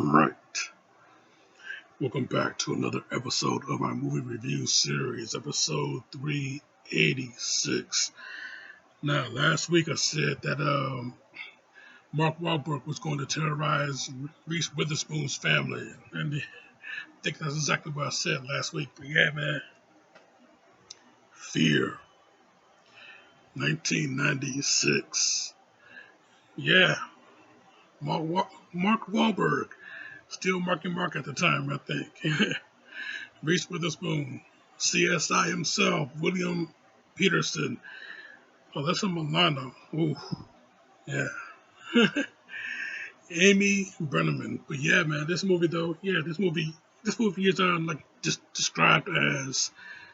Right. Welcome back to another episode of our movie review series, episode 386. Now, last week I said that Mark Wahlberg was going to terrorize Reese Witherspoon's family, and I think that's exactly what I said last week. But yeah, man, Fear, 1996. Yeah, Mark Wahlberg, still Marky Mark at the time, I think. Reese Witherspoon, CSI himself, William Peterson, Alyssa Milano, ooh, yeah, Amy Brenneman. But yeah, man, this movie though, this movie is like just described as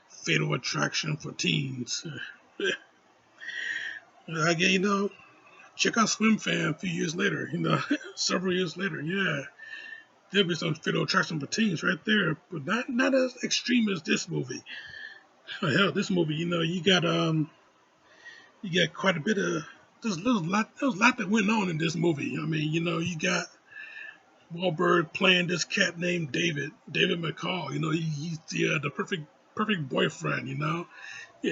Fatal Attraction for teens. Again, check out Swim Fan a few years later, several years later, yeah. There'll be some Fatal Attraction for teens right there, but not as extreme as this movie. Hell, this movie, you got quite a bit of there was a lot that went on in this movie. I mean, you got Wahlberg playing this cat named David McCall. He's the perfect boyfriend. Yeah,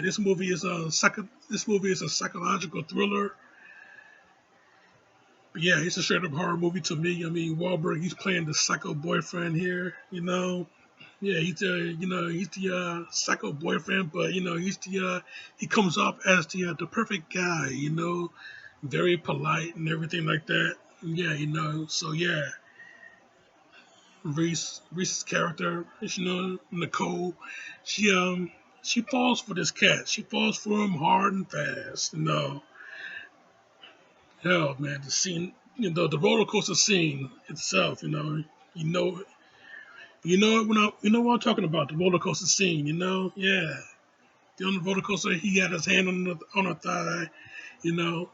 this movie is a psychological thriller. But yeah, it's a straight up horror movie to me. I mean, Wahlberg, he's playing the psycho boyfriend here. Yeah, he's the psycho boyfriend, but he comes off as the perfect guy. Very polite and everything like that. Yeah, so yeah, Reese's character, Nicole, she she falls for this cat. She falls for him hard and fast. Hell, man, the scene, the roller coaster scene itself. You know, you know what I'm talking about. The roller coaster scene. Yeah. On the roller coaster, he had his hand on her thigh. You know,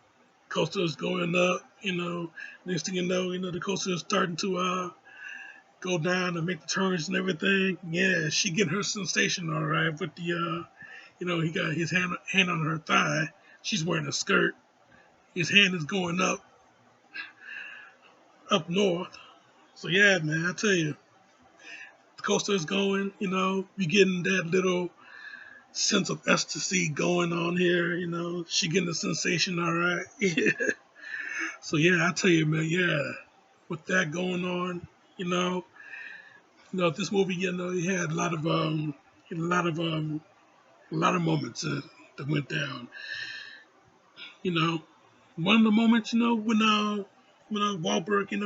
coaster is going up. Next thing the coaster is starting to go down and make the turns and everything. Yeah, she getting her sensation all right. With he got his hand on her thigh. She's wearing a skirt. His hand is going up north. So yeah, man, I tell you, the coaster is going. You getting that little sense of ecstasy going on here. She getting the sensation all right. So yeah, I tell you, man, yeah, with that going on, this movie, it had a lot of a lot of moments that went down. You know, One of the moments, when Wahlberg, you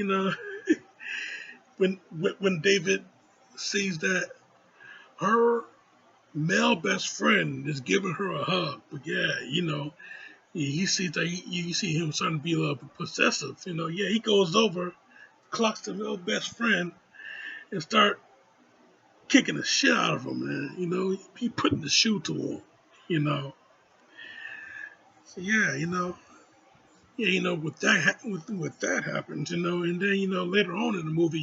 know, when David sees that her male best friend is giving her a hug, but yeah, he sees that you see him starting to be a little possessive. Yeah, he goes over, clocks the male best friend, and start kicking the shit out of him, man. He putting the shoe to him. You know, so yeah, yeah, with that happens, and then later on in the movie,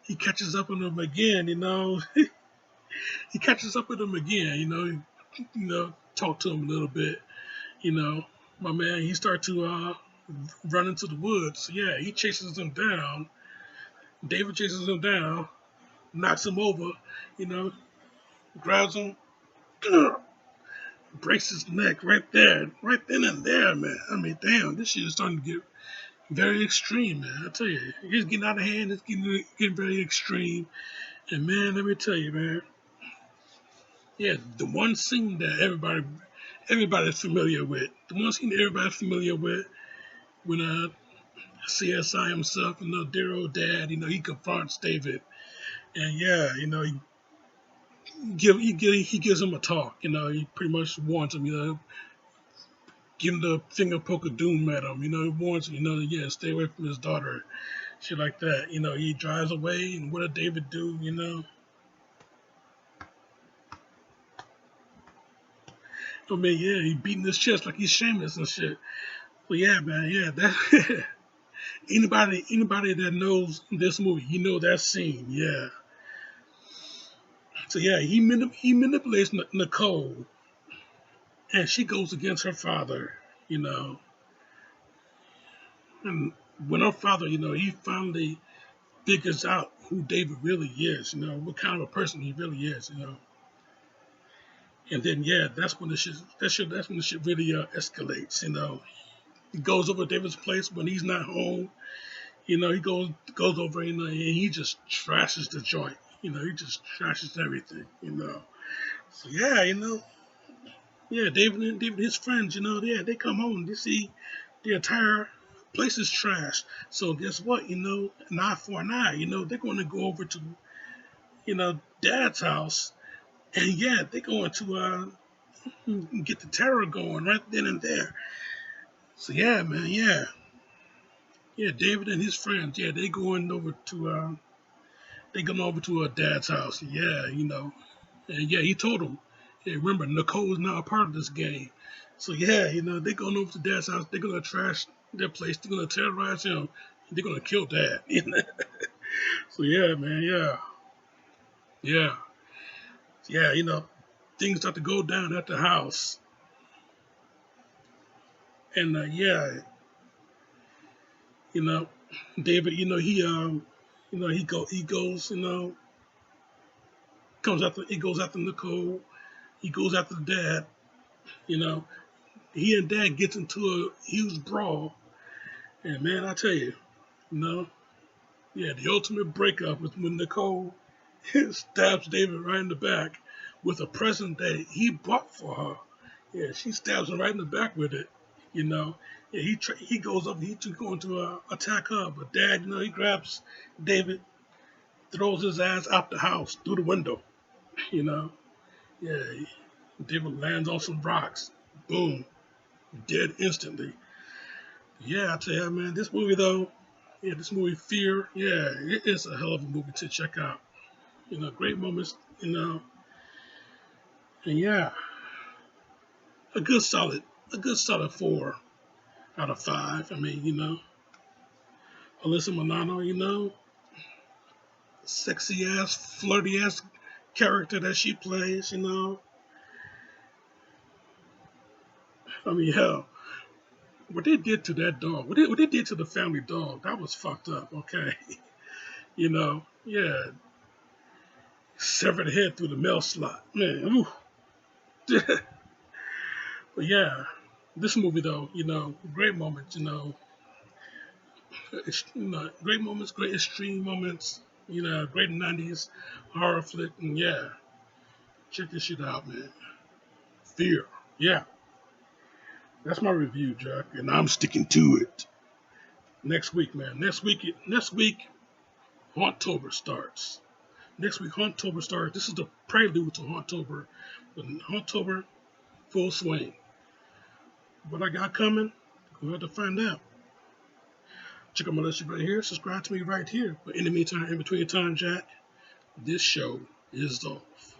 he catches up with him again. He catches up with him again. Talk to him a little bit. You know, my man, he starts to run into the woods. So yeah, he chases him down. David chases him down, knocks him over. You know, grabs him, breaks his neck right then and there, man. I mean, damn, this shit is starting to get very extreme, man. I tell you, it's getting out of hand. It's getting very extreme. And man, let me tell you, man. Yeah, the one scene that everybody's familiar with. The one scene that everybody's familiar with when CSI himself, dear old dad, he confronts David, and yeah, he gives him a talk. He pretty much warns him. Give him the finger poke of doom at him. He warns him. Yeah, stay away from his daughter. Shit like that. He drives away, and what did David do? I mean, yeah, he beating his chest like he's shameless and shit. But yeah, man, yeah, that anybody that knows this movie, that scene, yeah. So yeah, he manipulates Nicole, and she goes against her father, and when our father, he finally figures out who David really is, what kind of a person he really is. And then yeah, that's when the shit really escalates. He goes over to David's place when he's not home. He goes over, and he just trashes the joint. He just trashes everything. So yeah, David and his friends, yeah, they come home. They see the entire place is trashed. So guess what? An eye for an eye. They're going to go over to Dad's house, and yeah, they're going to get the terror going right then and there. So yeah, man, yeah, David and his friends, yeah, they going over to Dad's house. Yeah, and yeah, he told them, hey, remember, Nicole is now a part of this game. So yeah, they're going over to Dad's house. They're gonna trash their place. They're gonna terrorize him. They're gonna kill Dad. So yeah, man, yeah, yeah. Things start to go down at the house, and yeah, you know, David, he goes, he goes after Nicole. He goes after Dad. You know, he and Dad gets into a huge brawl, and man, I tell you, you know. Yeah, the ultimate breakup is when Nicole stabs David right in the back with a present that he bought for her. Yeah, she stabs him right in the back with it. You know, yeah, he goes up, he's going to attack her, but Dad, he grabs David, throws his ass out the house through the window. You know, yeah, David lands on some rocks, boom, dead instantly. Yeah, I tell you, man, this movie though, yeah, this movie Fear, yeah, it is a hell of a movie to check out. Great moments, and yeah, a good solid, a good solid 4 out of 5. I mean, Alyssa Milano, sexy ass, flirty ass character that she plays. I mean, hell, what they did to that dog, what they did to the family dog, that was fucked up. Okay, yeah, severed the head through the mail slot, man. But yeah, this movie though, great moments, great moments, great extreme moments, great '90s horror flick, and yeah, check this shit out, man. Fear, yeah, that's my review, Jack, and I'm sticking to it. Next week, man. Next week, Hauntober starts. Next week, Hauntober starts. This is the prelude to Hauntober, but Hauntober full swing. What I got coming? We'll have to find out. Check out my list right here. Subscribe to me right here. But in the meantime, in between time, Jack, this show is off.